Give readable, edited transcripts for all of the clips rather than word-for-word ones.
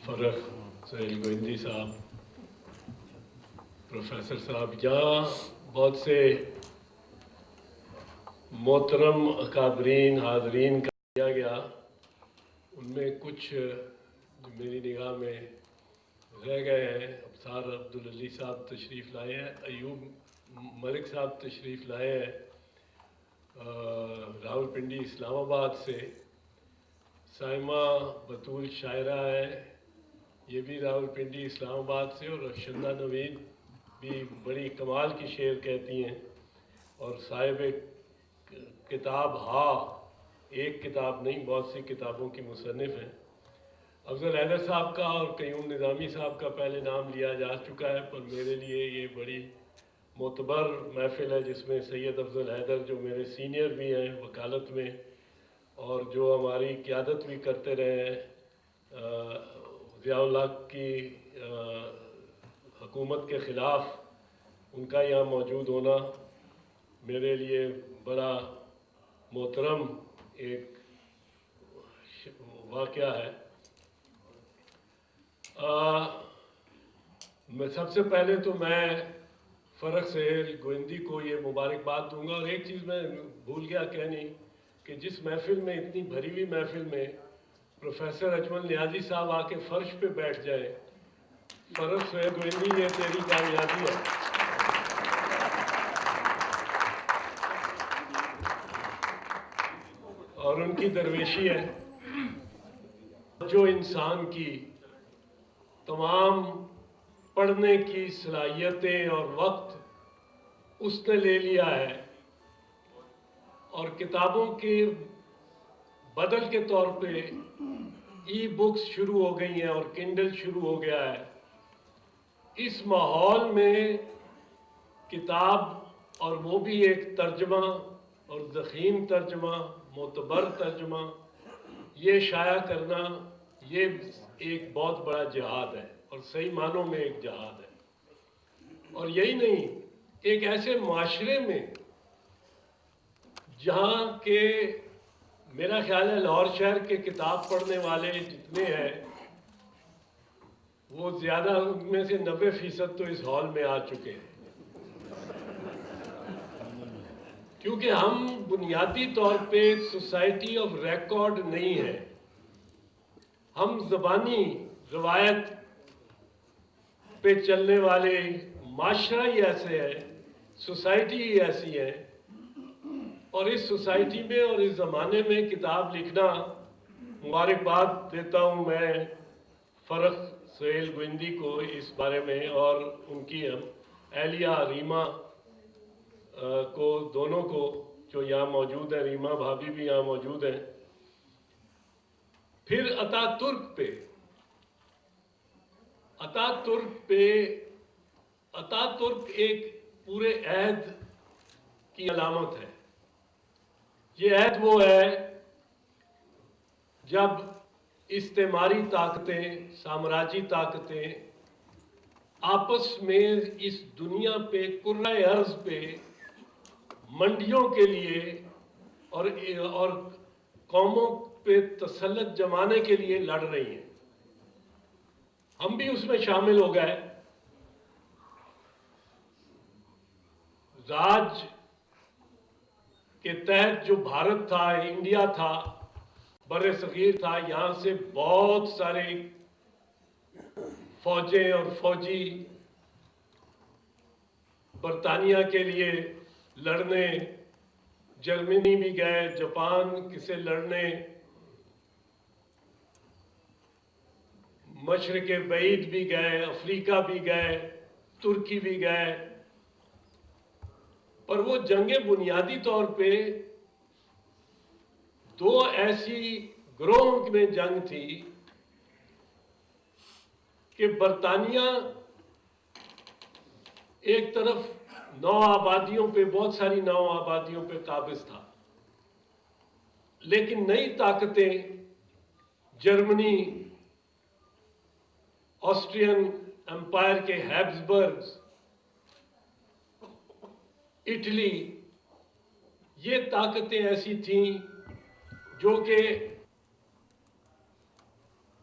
फरख सुहेल गोविंदी साहब, प्रोफेसर साहब, यहाँ बहुत से मोहतरम अकाबरीन हाजरीन का किया गया, उनमें कुछ जो मेरी निगाह में रह गए हैं। अब्सार अब्दुल अली साहब तशरीफ़ लाए हैं, अयूब मलिक साहब तशरीफ़ लाए हैं रावलपिंडी इस्लामाबाद से, साइमा बतूल शायरा है, ये भी रावलपिंडी इस्लामाबाद से, और अफशंदा नवीद भी बड़ी कमाल की शेर कहती हैं, और साहिब किताब एक किताब नहीं बहुत सी किताबों की मुसन्निफ़ हैं। अफजल हैदर साहब का और क़य्यूम निज़ामी साहब का पहले नाम लिया जा चुका है, पर मेरे लिए ये बड़ी मोतबर महफ़िल है जिसमें सैयद अफजल हैदर जो मेरे सीनियर भी हैं वकालत में और जो हमारी क़यादत भी करते रहे हैं, ज़िया-उल हक़ की हुकूमत के ख़िलाफ़ उनका यहाँ मौजूद होना मेरे लिए बड़ा मोहतरम एक वाक़या है। मैं सबसे पहले तो मैं फ़रख सुहेल गोविंदी को ये मुबारकबाद दूंगा, और एक चीज़ मैं भूल गया कहनी कि जिस महफ़िल में, इतनी भरी हुई महफ़िल में प्रोफेसर अजमल नियाज़ी साहब आके फ़र्श पे बैठ जाए, फ़रख सुहेल गोविंदी ये तेरी कामयाबी है। और उनकी दरवेशी है जो इंसान की तमाम पढ़ने की सलाहियतें और वक्त उसने ले लिया है, और किताबों के बदल के तौर पे ई बुक्स शुरू हो गई हैं और किंडल शुरू हो गया है। इस माहौल में किताब, और वो भी एक तर्जमा और ज़ख़ीम तर्जमा, मोतबर तर्जमा, ये शाया करना ये एक बहुत बड़ा जिहाद है, और सही मानों में एक जिहाद है। और यही नहीं, एक ऐसे माशरे में जहाँ के मेरा ख्याल है लाहौर शहर के किताब पढ़ने वाले जितने हैं वो ज़्यादा, उनमें से 90% तो इस हॉल में आ चुके हैं, क्योंकि हम बुनियादी तौर पे सोसाइटी ऑफ रिकॉर्ड नहीं है। हम ज़बानी रवायत पे चलने वाले माशरा ही ऐसे है, सोसाइटी ही ऐसी है, और इस सोसाइटी में और इस ज़माने में किताब लिखना, मुबारकबाद देता हूँ मैं फ़रख सुहेल गोविंदी को इस बारे में, और उनकी एहलिया रीमा को, दोनों को जो यहाँ मौजूद है, रीमा भाभी भी यहाँ मौजूद हैं। फिर अतातुर्क एक पूरे अहद की अलामत है। ये अहद वो है जब इस्तेमारी ताकतें, साम्राज्यी ताकतें आपस में इस दुनिया पे, कुर्राए अर्ज़ पे मंडियों के लिए और कौमों पे तसल्लुत जमाने के लिए लड़ रही हैं। हम भी उसमें शामिल हो गए। राज के तहत जो भारत था, इंडिया था, बड़े सगीर था, यहाँ से बहुत सारे फौजें और फौजी बरतानिया के लिए लड़ने जर्मनी भी गए, जापान से लड़ने, मशरिक़ बईद भी गए, अफ्रीका भी गए, तुर्की भी गए, पर वो जंगें बुनियादी तौर पे दो ऐसी ग्रोह में जंग थी कि बरतानिया एक तरफ नौ आबादियों पे, बहुत सारी नौ आबादियों पे काबिज था, लेकिन नई ताकतें जर्मनी, ऑस्ट्रियन एम्पायर के हैब्सबर्ग्स, इटली, ये ताकतें ऐसी थीं जो कि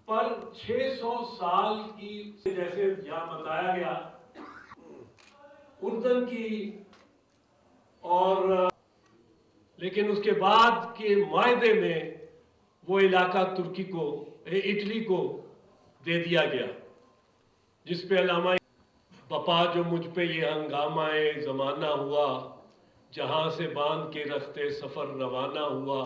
پر 600 سال کی جیسے یہاں بتایا گیا اردن کی اور لیکن اس کے بعد کے معاہدے میں وہ علاقہ ترکی کو اٹلی کو دے دیا گیا، جس پہ علامہ بپا جو مجھ پہ یہ ہنگامہ زمانہ ہوا، جہاں سے باندھ کے رختے سفر روانہ ہوا،